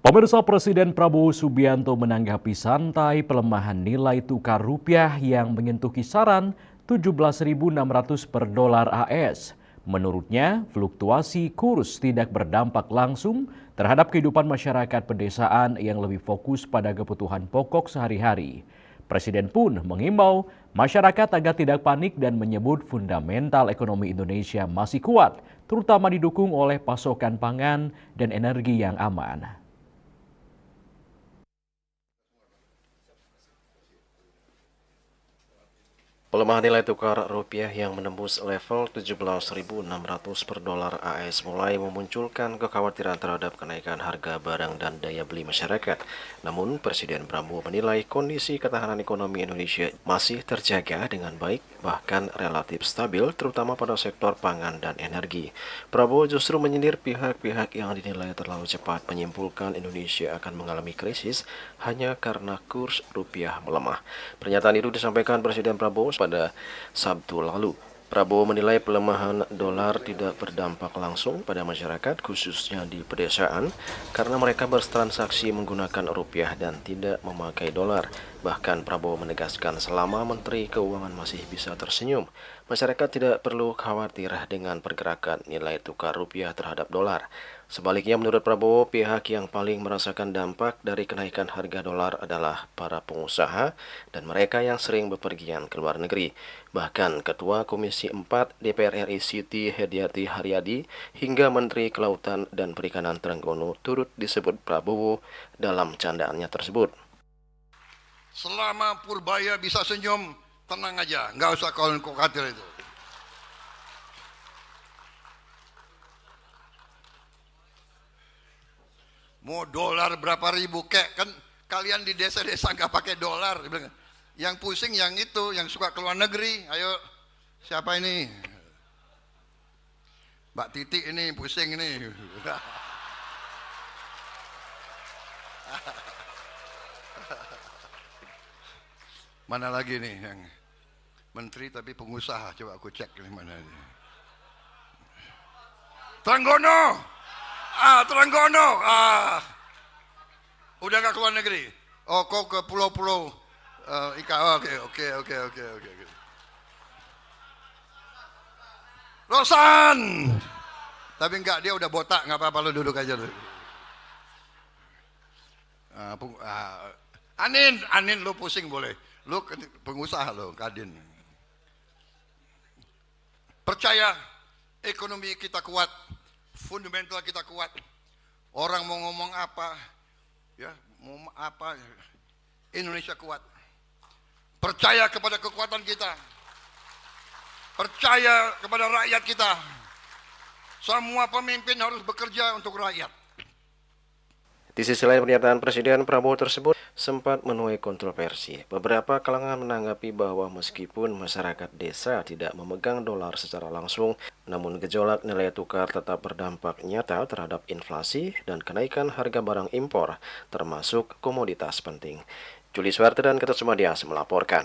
Pemirsa, Presiden Prabowo Subianto menanggapi santai pelemahan nilai tukar rupiah yang menyentuh kisaran 17.600 per dolar AS. Menurutnya, fluktuasi kurs tidak berdampak langsung terhadap kehidupan masyarakat pedesaan yang lebih fokus pada kebutuhan pokok sehari-hari. Presiden pun mengimbau masyarakat agar tidak panik dan menyebut fundamental ekonomi Indonesia masih kuat, terutama didukung oleh pasokan pangan dan energi yang aman. Pelemahan nilai tukar rupiah yang menembus level 17.600 per dolar AS mulai memunculkan kekhawatiran terhadap kenaikan harga barang dan daya beli masyarakat. Namun, Presiden Prabowo menilai kondisi ketahanan ekonomi Indonesia masih terjaga dengan baik, bahkan relatif stabil, terutama pada sektor pangan dan energi. Prabowo justru menyindir pihak-pihak yang dinilai terlalu cepat menyimpulkan Indonesia akan mengalami krisis hanya karena kurs rupiah melemah. Pernyataan itu disampaikan Presiden Prabowo pada Sabtu lalu. Prabowo menilai pelemahan dolar tidak berdampak langsung pada masyarakat, khususnya di pedesaan, karena mereka bertransaksi menggunakan rupiah dan tidak memakai dolar. Bahkan Prabowo menegaskan selama Menteri Keuangan masih bisa tersenyum, masyarakat tidak perlu khawatir dengan pergerakan nilai tukar rupiah terhadap dolar. Sebaliknya, menurut Prabowo, pihak yang paling merasakan dampak dari kenaikan harga dolar adalah para pengusaha dan mereka yang sering bepergian ke luar negeri. Bahkan Ketua Komisi 4 DPR RI Siti Hediati Haryadi hingga Menteri Kelautan dan Perikanan Trenggono turut disebut Prabowo dalam candaannya tersebut. Selama Purbaya bisa senyum, tenang aja, nggak usah khawatir itu. Mau dolar berapa ribu kek, kan kalian di desa-desa nggak pakai dolar. Yang pusing yang itu, yang suka keluar negeri. Ayo, siapa ini? Mbak Titi ini pusing ini. Mana lagi nih yang menteri tapi pengusaha? Coba aku cek ini mana ini. Trenggono. Trenggono. Udah nggak keluar negeri? Oh, kok ke pulau-pulau ikan? Oke. Rosan. Tapi enggak, dia udah botak, nggak apa-apa, lu duduk aja lu. Anin lu pusing boleh. Lu pengusaha lo, Kadin. Percaya ekonomi kita kuat, fundamental kita kuat. Orang mau ngomong apa, ya mau apa, Indonesia kuat. Percaya kepada kekuatan kita. Percaya kepada rakyat kita. Semua pemimpin harus bekerja untuk rakyat. Di sisi lain, pernyataan Presiden Prabowo tersebut sempat menuai kontroversi. Beberapa kalangan menanggapi bahwa meskipun masyarakat desa tidak memegang dolar secara langsung, namun gejolak nilai tukar tetap berdampak nyata terhadap inflasi dan kenaikan harga barang impor, termasuk komoditas penting. Juli Suwarte dan Ketut Sumadias melaporkan.